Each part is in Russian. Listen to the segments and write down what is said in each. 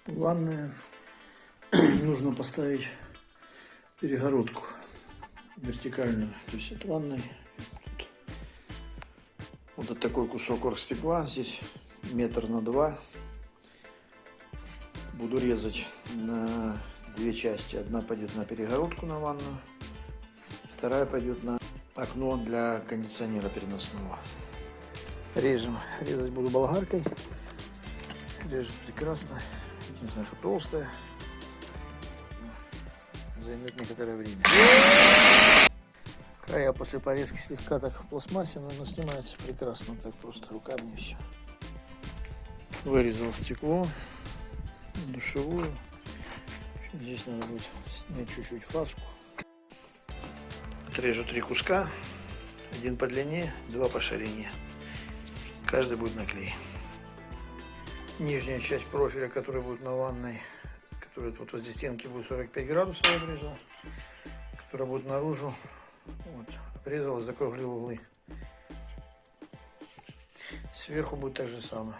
Ванная. Нужно поставить перегородку вертикальную. То есть от ванной вот такой кусок оргстекла. Здесь 1 метр на 2. Буду резать на 2 части. Одна пойдет на перегородку на ванную, вторая пойдет на окно для кондиционера переносного. Режем. Резать буду болгаркой. Режет прекрасно. Единственное, что толстая. Займет некоторое время. Края после порезки слегка так в пластмассе, но снимается прекрасно. Так просто руками и все. Вырезал стекло. Душевую. Здесь надо будет снять чуть-чуть фаску. Отрежу 3 куска. 1 по длине, 2 по ширине. Каждый будет на клей. Нижняя часть профиля, которая будет на ванной, которая тут возле стенки будет 45 градусов, я обрезал. Которая будет наружу. Вот, обрезал и закруглил углы. Сверху будет так же самое.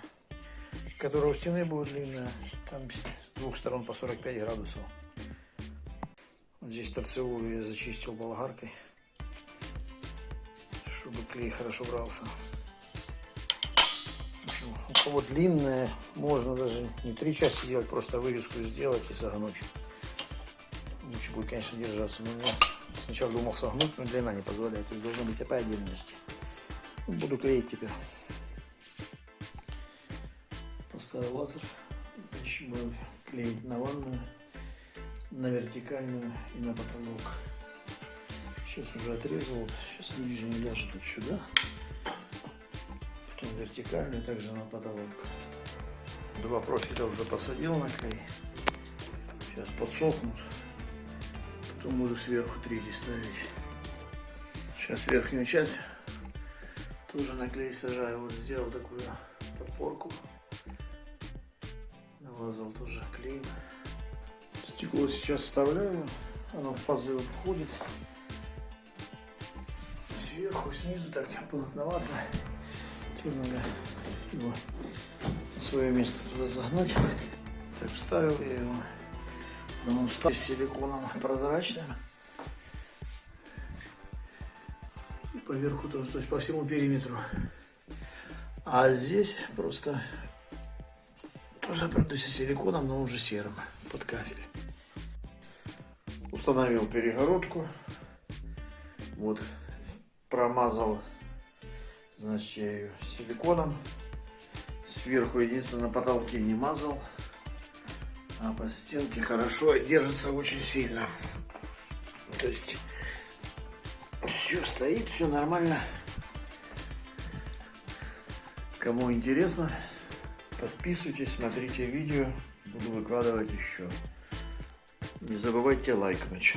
Которая у стены будет длинная, там с 2 сторон по 45 градусов. Вот здесь торцевую я зачистил болгаркой, чтобы клей хорошо брался. В общем, у кого длинная, можно даже не 3 части делать, просто вырезку сделать и согнуть. Лучше будет, конечно, держаться. Но я сначала думал согнуть, но длина не позволяет. То есть должно быть по отдельности. Буду клеить теперь. Поставил лазер. Значит, будем клеить на ванную, на вертикальную и на потолок. Сейчас уже отрезал. Сейчас нижний ляжет вот сюда. Потом вертикальную, также на потолок. 2 профиля уже посадил на клей. Сейчас подсохнут. Потом буду сверху 3 ставить. Сейчас верхнюю часть тоже на клей сажаю. Вот сделал такую подпорку. Навазал тоже клеем. Стекло сейчас вставляю. Оно в пазы входит. Сверху, снизу так плотновато. Теперь надо его на свое место туда загнать. Так, вставил я его. Он стал с силиконом прозрачным. И поверху тоже, то есть по всему периметру. А здесь просто тоже пройдусь силиконом, но уже серым, под кафель. Установил перегородку. Вот, промазал, значит, я ее силиконом. Сверху, единственное, на потолке не мазал. А по стенке хорошо держится очень сильно. То есть все стоит, все нормально. Кому интересно, подписывайтесь, смотрите видео. Буду выкладывать еще. Не забывайте лайкнуть.